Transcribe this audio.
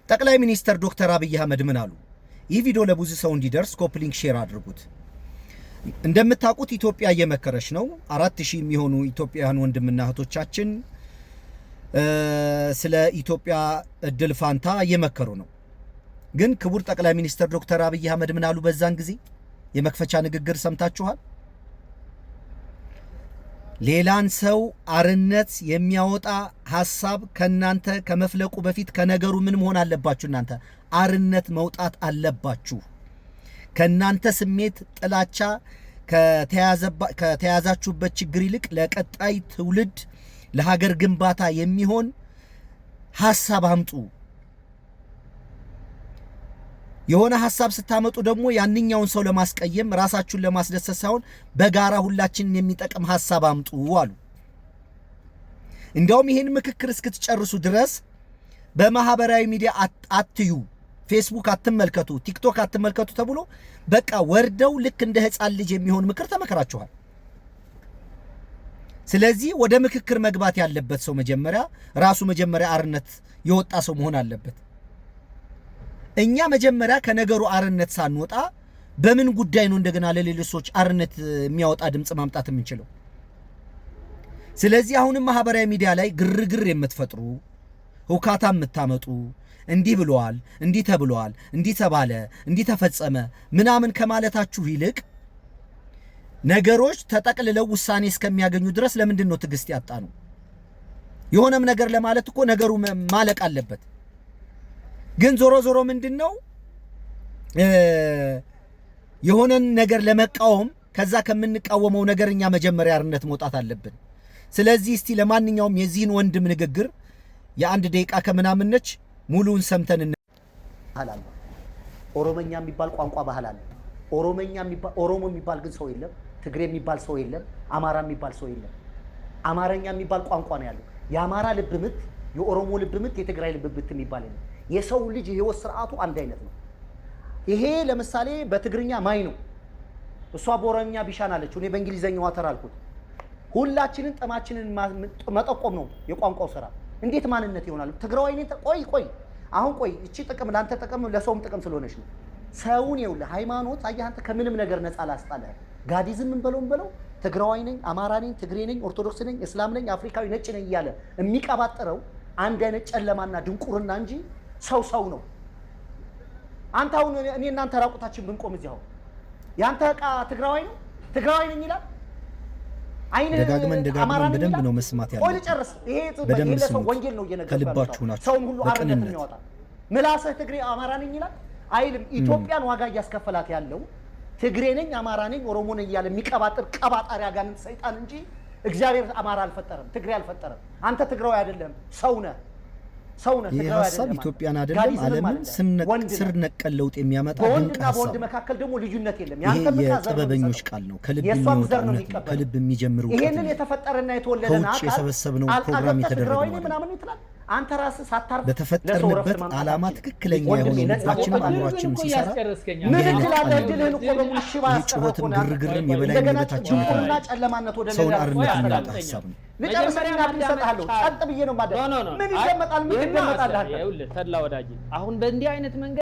ጠቅላይ ሚኒስትር ዶክተር አብይ አህመድ ምን አሉ? ይህ ቪዲዮ ለብዙ ሰው እንዲደርስ ኮፒ ሊንክ ሼር አድርጉት። እንደምታውቁት ኢትዮጵያ እየመከረች ነው። 4000 የሚሆኑ ኢትዮጵያውያን ወንድምና እህቶቻችን ስለ ኢትዮጵያ እድል ፋንታ እየመከሩ ነው። ግን ክቡር ጠቅላይ ሚኒስትር ዶክተር አብይ አህመድ ምን አሉ? በዛን ጊዜ የመክፈቻ ንግግር ሰምታችኋል። ሌላን ሰው አርነት የሚያወጣ ሐሳብ ከናንተ ከመፍለቁ በፊት ከነገሩ ምን መሆን አለባችሁ? እናንተ አርነት መውጣት አለባችሁ። ከናንተ ስሜት ጥላቻ ከተያዛችሁበት ችግር ይልቅ ለቀጣይ ትውልድ ለሀገር ግንባታ የሚሆን ሐሳብ አምጡ። የሆነ ሐሳብ ስታመጡ ደግሞ ያንኛውን ሰው ለማስቀየም ራሳችሁን ለማስደሰት ሳይሆን በጋራ ሁላችንን የሚጠቅም ሐሳብ አምጡ አሉ። እንዲያውም ይሄን ምክክር እስክትጨርሱ ድረስ በማህበራዊ ሚዲያ አትዩ፣ ፌስቡክ አትመልከቱ፣ ቲክቶክ አትመልከቱ ተብሎ በቃ ወርደው ልክ እንደ ሕፃን ልጅ የሚሆን ምክር ተመከራችኋል። ስለዚህ ወደ ምክክር መግባት ያለበት ሰው መጀመሪያ አርነት የወጣ ሰው መሆን አለበት። እኛ መጀመሪያ ከነገሩ አርነት ሳንወጣ በምን ጉዳይ ነው እንደገና ለሌሎች ሰዎች አርነት የሚያወጣ ድምጽ ማምጣት የምንችለው? ስለዚህ አሁንም ማህበራዊ ሚዲያ ላይ ግርግር የምትፈጥሩ ሁካታ የምታመጡ እንዲህ ብለዋል፣ እንዲህ ተብለዋል፣ እንዲህ ተባለ፣ እንዲህ ተፈጸመ ምናምን ከማለታችሁ ይልቅ ነገሮች ተጠቅልለው ውሳኔ እስከሚያገኙ ድረስ ለምንድን ነው ትዕግስት ያጣ ነው? የሆነም ነገር ለማለት እኮ ነገሩ ማለቅ አለበት። ግን ዞሮ ምንድነው የሆነን ነገር ለመቃወም ከዛ ከምንቃወመው ነገር እኛ መጀመሪያ አርነት መውጣት አለብን። ስለዚህ እስቲ ለማንኛውም የዚህን ወንድም ንግግር የአንድ ደቂቃ ከምናምን ነች ሙሉን ሰምተን ባህላል ኦሮሞኛ የሚባል ቋንቋ ባህል አለ። ኦሮሞ የሚባል ግን ሰው የለም። ትግሬ የሚባል ሰው የለም። አማራ የሚባል ሰው የለም። አማርኛ የሚባል ቋንቋ ነው ያለው። የአማራ ልብ ምት፣ የኦሮሞ ልብ ምት፣ የትግራይ ልብ ምት የሚባል የለም። የሰው ልጅ የህይወት ስርዓቱ አንድ አይነት ነው። ይሄ ለምሳሌ በትግርኛ ማይ ነው፣ እሷ በኦሮምኛ ቢሻን አለች፣ እኔ በእንግሊዘኛ ዋተር አልኩት። ሁላችንን ጥማችንን መጠቆም ነው የቋንቋው ስራ። እንዴት ማንነት ይሆናል? ትግራዋይ ነኝ። ቆይ እቺ ጥቅም ላንተ ጥቅም ለሰውም ጥቅም ስለሆነች ነው። ሰውን ይኸውልህ ሃይማኖት አየህ አንተ ከምንም ነገር ነፃ ላስጣለህ። ጋዲዝም በለው ትግራዋይ ነኝ፣ አማራ ነኝ፣ ትግሬ ነኝ፣ ኦርቶዶክስ ነኝ፣ እስላም ነኝ፣ አፍሪካዊ ነጭ ነኝ እያለ የሚቀባጥረው አንድ አይነት ጨለማና ድንቁርና እንጂ ሰው ነው። አንተ አሁን እኔ እናንተ ራቁታችን ብንቆም እዚያው ያንተ ዕቃ ትግራዋይ ነኝ ይላል። ደጋግመን በደንብ ነው መስማት ያለው። ቆይ ጨርስ። ይሄ ለሰው ወንጌል ነው ከልባችሁ ናችሁ። ሰውን ሁሉ አርነት የሚያወጣ ምላስህ ትግሬ አማራ ነኝ ይላል አይልም። ኢትዮጵያን ዋጋ እያስከፈላት ያለው ትግሬ ነኝ፣ አማራ ነኝ፣ ኦሮሞ ነኝ እያለ የሚቀባጥር ቀባጣሪ አጋንንት ሰይጣን እንጂ እግዚአብሔር አማራ አልፈጠረም፣ ትግሬ አልፈጠረም። አንተ ትግራዋይ አይደለም፣ ሰው ነህ። ይህ ሀሳብ ኢትዮጵያን አይደለም ዓለምን ስር ነቀል ለውጥ የሚያመጣ ድንቅ ሀሳብ። በወንድ መካከል ደግሞ ልዩነት የለም። ይሄ የጥበበኞች ቃል ነው። ከልብ የሚወጣ እውነት ነው። ከልብ የሚጀምሩ ይሄንን የተፈጠረና የተወለደና ከውጭ የሰበሰብነው ፕሮግራም የተደረገ ነው። አንተ ራስህ ሳታርፍ በተፈጠርንበት ዓላማ ትክክለኛ የሆነ ልባችንም አእምሯችንም ሲሰራ ምን ትላለህ? ድልህን እኮ በሙሉ ሽባ ጩኸትም ግርግርም የበላይነታችን ጨለማነት ወደ ሰውን አርነት የሚያወጣ ሀሳብ ነው። ለጨረሰኛ አብሰጣለሁ ጸጥ ብዬ ነው ማለት ምን ይደመጣል? ምን ይደመጣል? ተላ ወዳጅ አሁን በእንዲህ አይነት መንገድ